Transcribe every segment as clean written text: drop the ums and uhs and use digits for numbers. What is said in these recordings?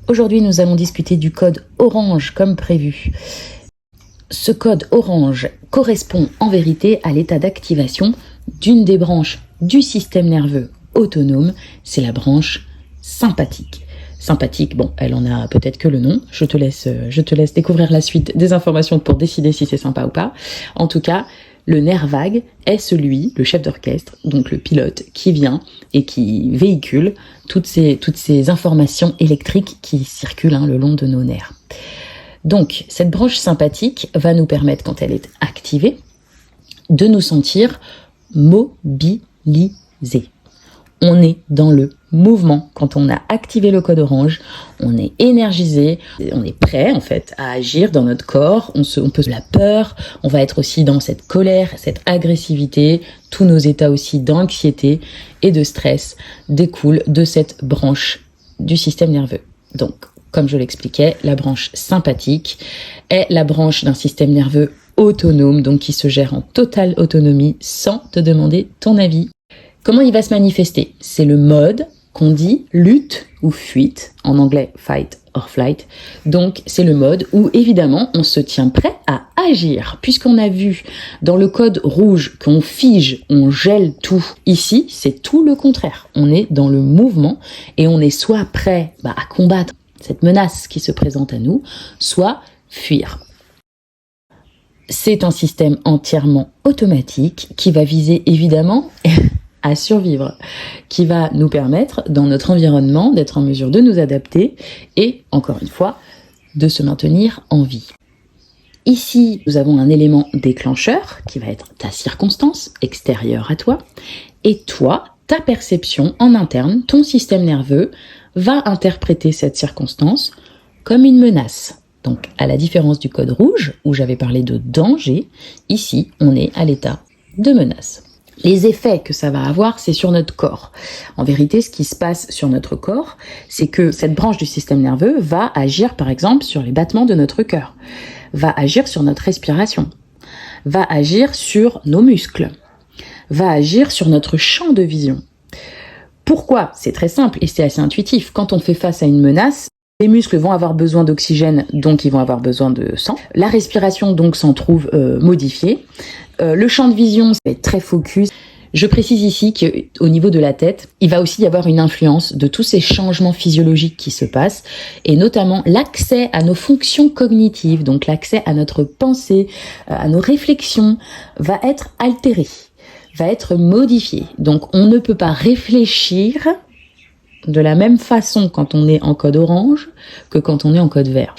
Aujourd'hui, nous allons discuter du code orange comme prévu. Ce code orange correspond en vérité à l'état d'activation d'une des branches du système nerveux autonome, c'est la branche sympathique. Sympathique, bon, elle en a peut-être que le nom, je te laisse découvrir la suite des informations pour décider si c'est sympa ou pas. En tout cas, le nerf vague est celui, le chef d'orchestre, donc le pilote, qui vient et qui véhicule toutes ces informations électriques qui circulent le long de nos nerfs. Donc, cette branche sympathique va nous permettre, quand elle est activée, de nous sentir mobilisés. On est dans le mouvement. Quand on a activé le code orange, on est énergisé, on est prêt en fait à agir dans notre corps, on peut la peur, on va être aussi dans cette colère, cette agressivité, tous nos états aussi d'anxiété et de stress découlent de cette branche du système nerveux. Donc, comme je l'expliquais, la branche sympathique est la branche d'un système nerveux autonome, donc qui se gère en totale autonomie sans te demander ton avis. Comment il va se manifester? C'est le mode qu'on dit lutte ou fuite, en anglais fight or flight. Donc c'est le mode où évidemment on se tient prêt à agir, puisqu'on a vu dans le code rouge qu'on fige, on gèle tout. Ici, c'est tout le contraire. On est dans le mouvement et on est soit prêt à combattre cette menace qui se présente à nous, soit fuir. C'est un système entièrement automatique qui va viser évidemment à survivre, qui va nous permettre, dans notre environnement, d'être en mesure de nous adapter et, encore une fois, de se maintenir en vie. Ici, nous avons un élément déclencheur qui va être ta circonstance extérieure à toi, et toi, ta perception en interne, ton système nerveux, va interpréter cette circonstance comme une menace. Donc, à la différence du code rouge, où j'avais parlé de danger, ici, on est à l'état de menace. Les effets que ça va avoir, c'est sur notre corps. En vérité, ce qui se passe sur notre corps, c'est que cette branche du système nerveux va agir, par exemple, sur les battements de notre cœur, va agir sur notre respiration, va agir sur nos muscles, va agir sur notre champ de vision. Pourquoi? C'est très simple et c'est assez intuitif. Quand on fait face à une menace, les muscles vont avoir besoin d'oxygène, donc ils vont avoir besoin de sang. La respiration, donc, s'en trouve modifiée. Le champ de vision, ça va être très focus. Je précise ici qu'au niveau de la tête, il va aussi y avoir une influence de tous ces changements physiologiques qui se passent, et notamment l'accès à nos fonctions cognitives, donc l'accès à notre pensée, à nos réflexions, va être altéré, va être modifié. Donc on ne peut pas réfléchir de la même façon quand on est en code orange que quand on est en code vert.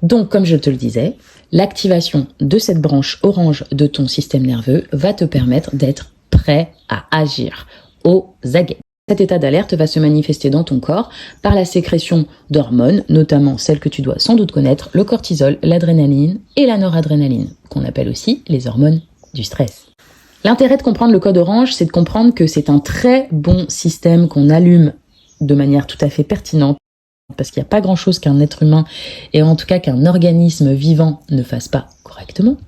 Donc, comme je te le disais, l'activation de cette branche orange de ton système nerveux va te permettre d'être prêt à agir aux aguets. Cet état d'alerte va se manifester dans ton corps par la sécrétion d'hormones, notamment celles que tu dois sans doute connaître, le cortisol, l'adrénaline et la noradrénaline, qu'on appelle aussi les hormones du stress. L'intérêt de comprendre le code orange, c'est de comprendre que c'est un très bon système qu'on allume de manière tout à fait pertinente, parce qu'il n'y a pas grand-chose qu'un être humain, et en tout cas qu'un organisme vivant, ne fasse pas correctement.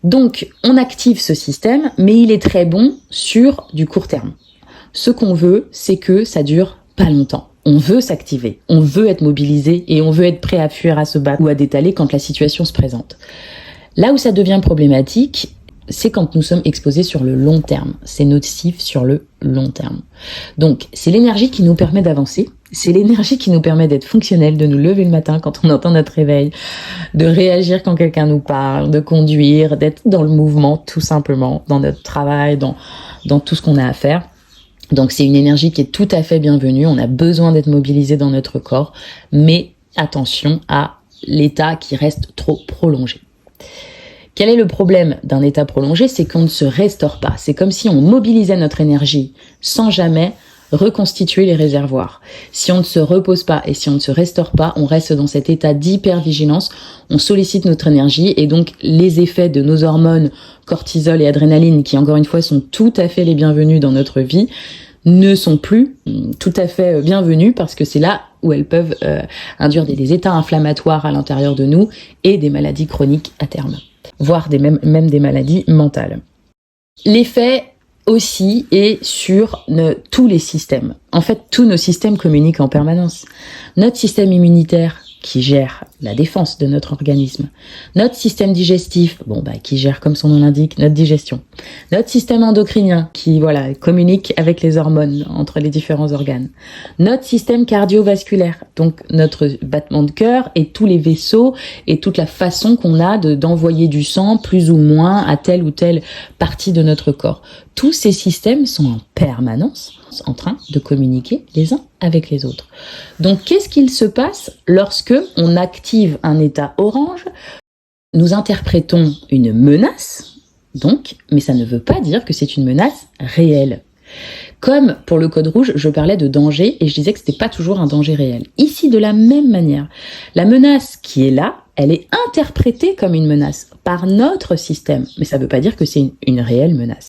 Donc, on active ce système, mais il est très bon sur du court terme. Ce qu'on veut, c'est que ça dure pas longtemps. On veut s'activer, on veut être mobilisé, et on veut être prêt à fuir, à se battre ou à détaler quand la situation se présente. Là où ça devient problématique, c'est quand nous sommes exposés sur le long terme. C'est nocif sur le long terme. Donc, c'est l'énergie qui nous permet d'avancer. C'est l'énergie qui nous permet d'être fonctionnels, de nous lever le matin quand on entend notre réveil, de réagir quand quelqu'un nous parle, de conduire, d'être dans le mouvement tout simplement, dans notre travail, dans tout ce qu'on a à faire. Donc, c'est une énergie qui est tout à fait bienvenue. On a besoin d'être mobilisé dans notre corps, mais attention à l'état qui reste trop prolongé. Quel est le problème d'un état prolongé? C'est qu'on ne se restaure pas. C'est comme si on mobilisait notre énergie sans jamais reconstituer les réservoirs. Si on ne se repose pas et si on ne se restaure pas, on reste dans cet état d'hypervigilance, on sollicite notre énergie et donc les effets de nos hormones cortisol et adrénaline, qui encore une fois sont tout à fait les bienvenus dans notre vie, ne sont plus tout à fait bienvenus parce que c'est là où elles peuvent induire des états inflammatoires à l'intérieur de nous et des maladies chroniques à terme, voire même des maladies mentales. L'effet aussi et sur tous les systèmes. En fait, tous nos systèmes communiquent en permanence. Notre système immunitaire qui gère la défense de notre organisme. Notre système digestif, qui gère comme son nom l'indique, notre digestion. Notre système endocrinien qui, communique avec les hormones entre les différents organes. Notre système cardiovasculaire, donc notre battement de cœur et tous les vaisseaux et toute la façon qu'on a d'envoyer du sang plus ou moins à telle ou telle partie de notre corps. Tous ces systèmes sont en permanence en train de communiquer les uns avec les autres. Donc, qu'est-ce qu'il se passe lorsque on active un état orange? Nous interprétons une menace, donc, mais ça ne veut pas dire que c'est une menace réelle. Comme pour le code rouge, je parlais de danger et je disais que c'était pas toujours un danger réel. Ici, de la même manière, la menace qui est là, elle est interprétée comme une menace par notre système, mais ça veut pas dire que c'est une réelle menace.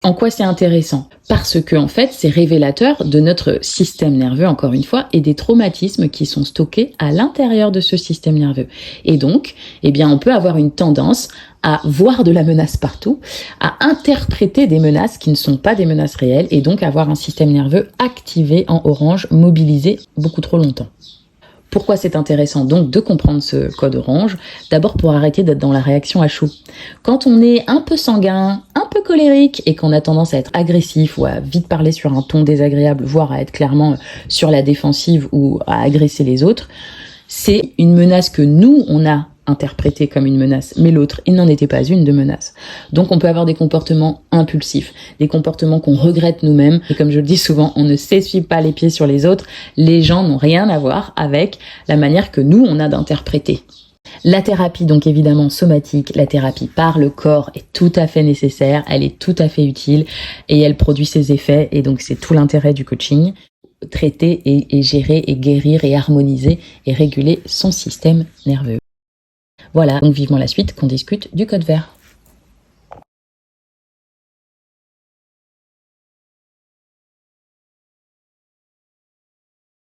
En quoi c'est intéressant? Parce que, en fait, c'est révélateur de notre système nerveux, encore une fois, et des traumatismes qui sont stockés à l'intérieur de ce système nerveux. Et donc, on peut avoir une tendance à voir de la menace partout, à interpréter des menaces qui ne sont pas des menaces réelles, et donc avoir un système nerveux activé en orange, mobilisé beaucoup trop longtemps. Pourquoi c'est intéressant donc de comprendre ce code orange? D'abord pour arrêter d'être dans la réaction à chaud. Quand on est un peu sanguin, un peu colérique et qu'on a tendance à être agressif ou à vite parler sur un ton désagréable, voire à être clairement sur la défensive ou à agresser les autres, c'est une menace que nous, on a interprétée comme une menace, mais l'autre, il n'en était pas une de menace. Donc on peut avoir des comportements impulsifs, des comportements qu'on regrette nous-mêmes, et comme je le dis souvent, on ne s'essuie pas les pieds sur les autres, les gens n'ont rien à voir avec la manière que nous, on a d'interpréter. La thérapie, donc évidemment somatique, la thérapie par le corps est tout à fait nécessaire, elle est tout à fait utile, et elle produit ses effets, et donc c'est tout l'intérêt du coaching. Traiter et gérer et guérir et harmoniser et réguler son système nerveux. Voilà, donc vivement la suite qu'on discute du code vert.